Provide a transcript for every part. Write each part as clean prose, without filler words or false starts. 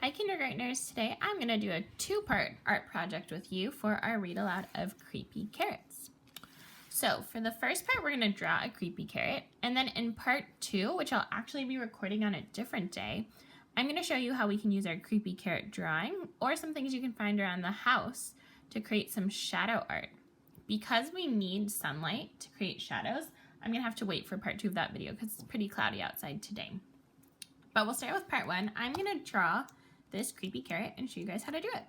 Hi kindergartners, today I'm going to do a two-part art project with you for our read aloud of Creepy Carrots. So for the first part we're going to draw a creepy carrot, and then in part 2, which I'll actually be recording on a different day, I'm going to show you how we can use our creepy carrot drawing or some things you can find around the house to create some shadow art. Because we need sunlight to create shadows, I'm going to have to wait for part 2 of that video because it's pretty cloudy outside today. But we'll start with part 1. I'm going to draw this creepy carrot and show you guys how to do it.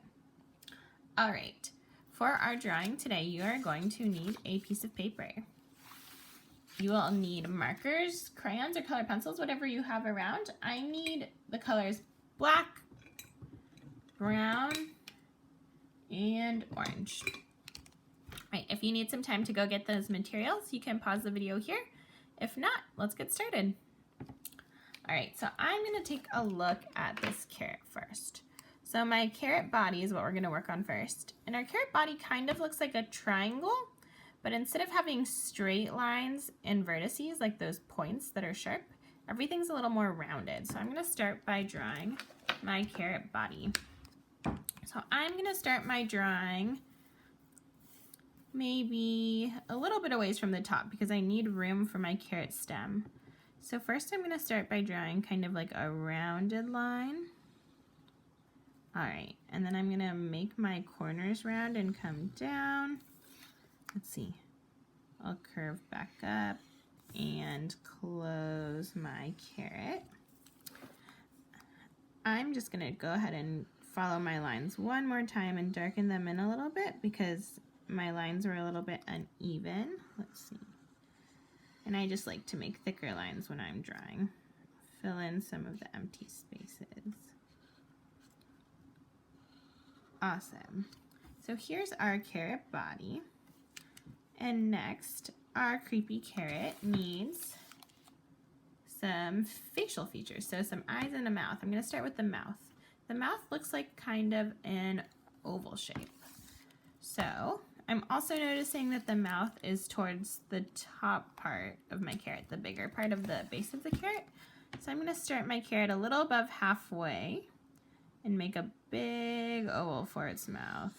Alright, for our drawing today, you are going to need a piece of paper. You will need markers, crayons, or colored pencils, whatever you have around. I need the colors black, brown, and orange. Right, if you need some time to go get those materials, you can pause the video here. If not, let's get started. Alright, so I'm going to take a look at this carrot first. So my carrot body is what we're going to work on first. And our carrot body kind of looks like a triangle, but instead of having straight lines and vertices, like those points that are sharp, everything's a little more rounded. So I'm going to start by drawing my carrot body. So I'm going to start my drawing maybe a little bit away from the top because I need room for my carrot stem. So first I'm going to start by drawing kind of like a rounded line. Alright, and then I'm going to make my corners round and come down. Let's see. I'll curve back up and close my carrot. I'm just going to go ahead and follow my lines one more time and darken them in a little bit because my lines were a little bit uneven. Let's see. And I just like to make thicker lines when I'm drawing. Fill in some of the empty spaces. Awesome. So here's our carrot body. And next, our creepy carrot needs some facial features. So some eyes and a mouth. I'm going to start with the mouth. The mouth looks like kind of an oval shape. So I'm also noticing that the mouth is towards the top part of my carrot, the bigger part of the base of the carrot. So I'm going to start my carrot a little above halfway and make a big oval for its mouth.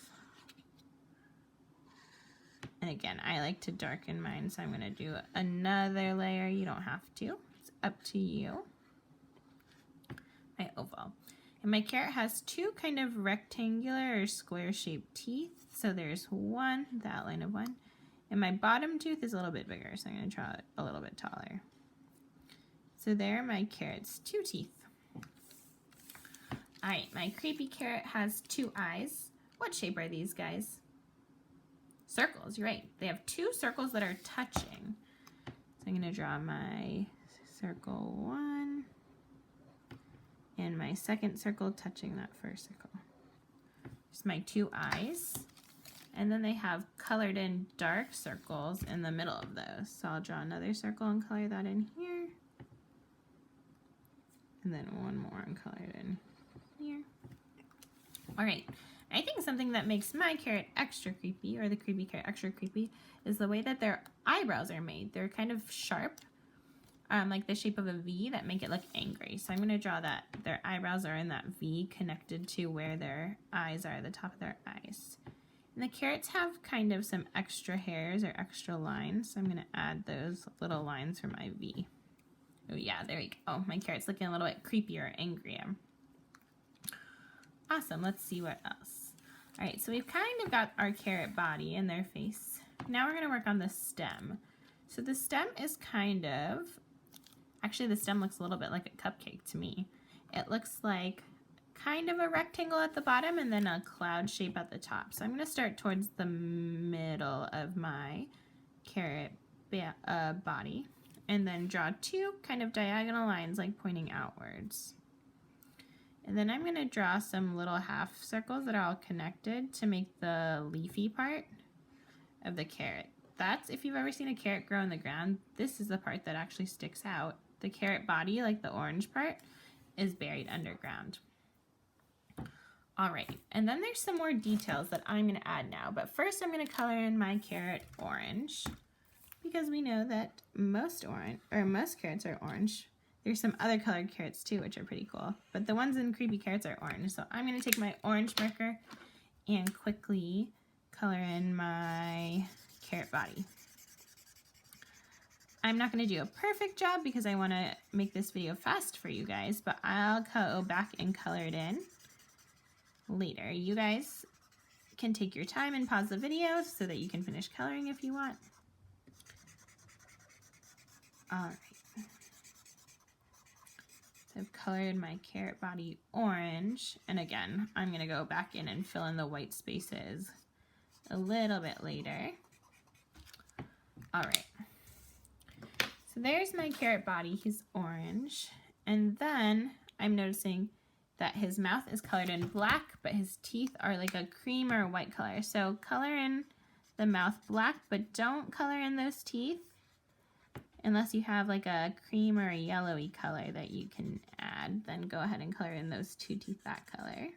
And again, I like to darken mine, so I'm going to do another layer. You don't have to. It's up to you. My oval. And my carrot has two kind of rectangular or square-shaped teeth. So there's one, the outline of one. And my bottom tooth is a little bit bigger, so I'm going to draw it a little bit taller. So there are my carrot's two teeth. Alright, my creepy carrot has two eyes. What shape are these guys? Circles, you're right. They have two circles that are touching. So I'm going to draw my circle one and my second circle touching that first circle. Just my two eyes. And then they have colored in dark circles in the middle of those. So I'll draw another circle and color that in here. And then one more and color it in here. Alright, I think something that makes my carrot extra creepy, or the creepy carrot extra creepy, is the way that their eyebrows are made. They're kind of sharp, like the shape of a V that make it look angry. So I'm going to draw that their eyebrows are in that V connected to where their eyes are, the top of their eyes. And the carrots have kind of some extra hairs or extra lines, so I'm going to add those little lines for my V. Oh yeah, there we go. Oh, my carrot's looking a little bit creepier or angrier. Awesome, let's see what else. Alright, so we've kind of got our carrot body and their face. Now we're going to work on the stem. So the stem is kind of, actually the stem looks a little bit like a cupcake to me. It looks like kind of a rectangle at the bottom and then a cloud shape at the top. So I'm going to start towards the middle of my carrot body and then draw two kind of diagonal lines like pointing outwards. And then I'm going to draw some little half circles that are all connected to make the leafy part of the carrot. That's, if you've ever seen a carrot grow in the ground, this is the part that actually sticks out. The carrot body, like the orange part, is buried underground. Alright, and then there's some more details that I'm going to add now, but first I'm going to color in my carrot orange because we know that most carrots are orange. There's some other colored carrots too, which are pretty cool. But the ones in Creepy Carrots are orange. So I'm going to take my orange marker and quickly color in my carrot body. I'm not going to do a perfect job because I want to make this video fast for you guys, but I'll go back and color it in later. You guys can take your time and pause the video so that you can finish coloring if you want. All right. So I've colored my carrot body orange, and again, I'm going to go back in and fill in the white spaces a little bit later. All right. So there's my carrot body, he's orange, and then I'm noticing that his mouth is colored in black, but his teeth are like a cream or a white color. So color in the mouth black, but don't color in those teeth unless you have like a cream or a yellowy color that you can add. Then go ahead and color in those two teeth that color.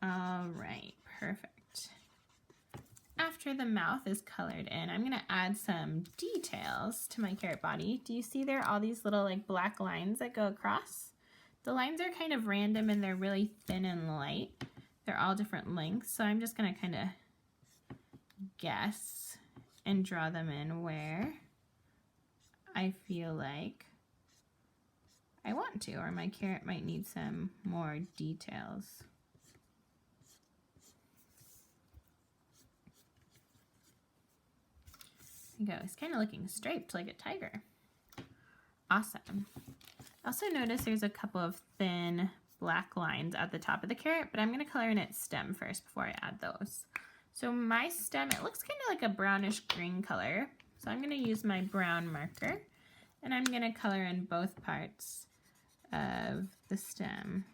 All right, perfect. After the mouth is colored in, I'm gonna add some details to my carrot body. Do you see there all these little like black lines that go across? The lines are kind of random and they're really thin and light. They're all different lengths, so I'm just gonna kind of guess and draw them in where I feel like I want to, or my carrot might need some more details. There you go, he's kind of looking striped like a tiger. Awesome. Also notice there's a couple of thin black lines at the top of the carrot, but I'm going to color in its stem first before I add those. So my stem, it looks kind of like a brownish green color. So I'm going to use my brown marker and I'm going to color in both parts of the stem.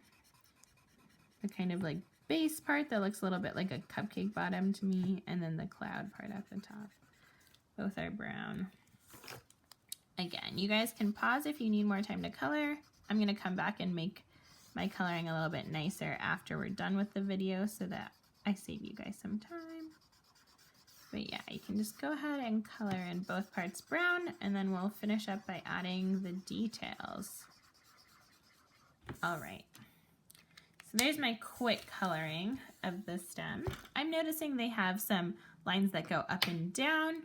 The kind of like base part that looks a little bit like a cupcake bottom to me, and then the cloud part at the top. Both are brown. Again, you guys can pause if you need more time to color. I'm going to come back and make my coloring a little bit nicer after we're done with the video so that I save you guys some time. But yeah, you can just go ahead and color in both parts brown, and then we'll finish up by adding the details. All right. So there's my quick coloring of the stem. I'm noticing they have some lines that go up and down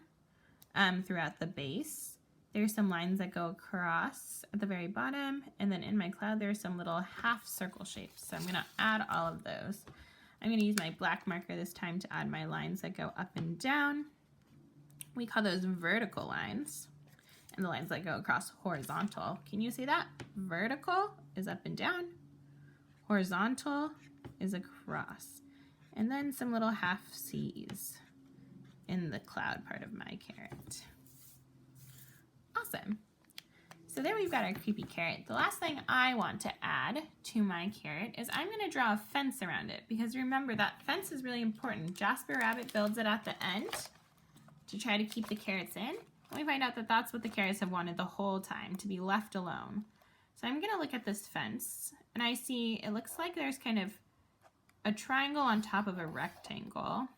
throughout the base. There's some lines that go across at the very bottom, and then in my cloud there's some little half circle shapes. So I'm going to add all of those. I'm going to use my black marker this time to add my lines that go up and down. We call those vertical lines, and the lines that go across horizontal. Can you see that? Vertical is up and down, horizontal is across, and then some little half C's in the cloud part of my carrot. Awesome. So there we've got our creepy carrot. The last thing I want to add to my carrot is I'm going to draw a fence around it, because remember that fence is really important. Jasper Rabbit builds it at the end to try to keep the carrots in. And we find out that that's what the carrots have wanted the whole time, to be left alone. So I'm going to look at this fence, and I see it looks like there's kind of a triangle on top of a rectangle.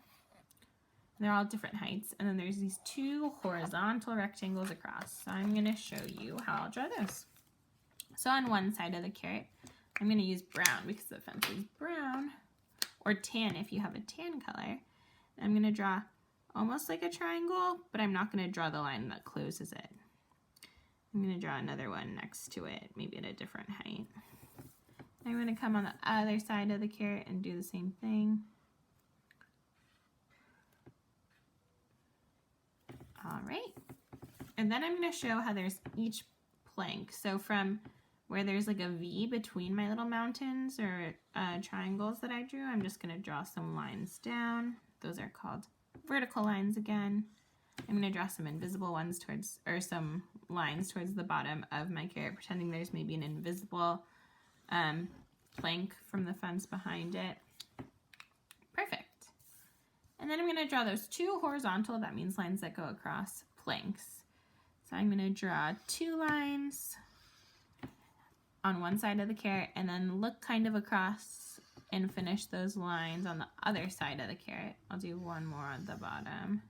They're all different heights, and then there's these two horizontal rectangles across. So I'm going to show you how I'll draw those. So on one side of the carrot, I'm going to use brown because the fence is brown, or tan if you have a tan color. I'm going to draw almost like a triangle, but I'm not going to draw the line that closes it. I'm going to draw another one next to it, maybe at a different height. I'm going to come on the other side of the carrot and do the same thing. All right, and then I'm going to show how there's each plank. So from where there's like a V between my little mountains or triangles that I drew, I'm just going to draw some lines down. Those are called vertical lines again. I'm going to draw some invisible ones towards, or some lines towards the bottom of my carrot, pretending there's maybe an invisible plank from the fence behind it. Perfect. And then I'm going to draw those two horizontal, that means lines that go across, planks. So I'm going to draw two lines on one side of the carrot and then look kind of across and finish those lines on the other side of the carrot. I'll do one more on the bottom.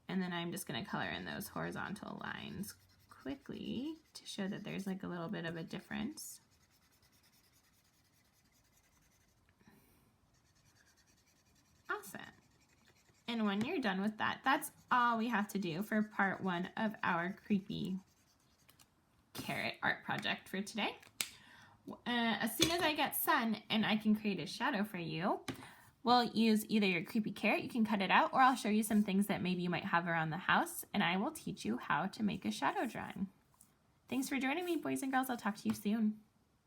And then I'm just going to color in those horizontal lines quickly to show that there's like a little bit of a difference. Awesome. And when you're done with that, that's all we have to do for part 1 of our creepy carrot art project for today. As soon as I get sun and I can create a shadow for you, we'll use either your creepy carrot, you can cut it out, or I'll show you some things that maybe you might have around the house, and I will teach you how to make a shadow drawing. Thanks for joining me, boys and girls. I'll talk to you soon.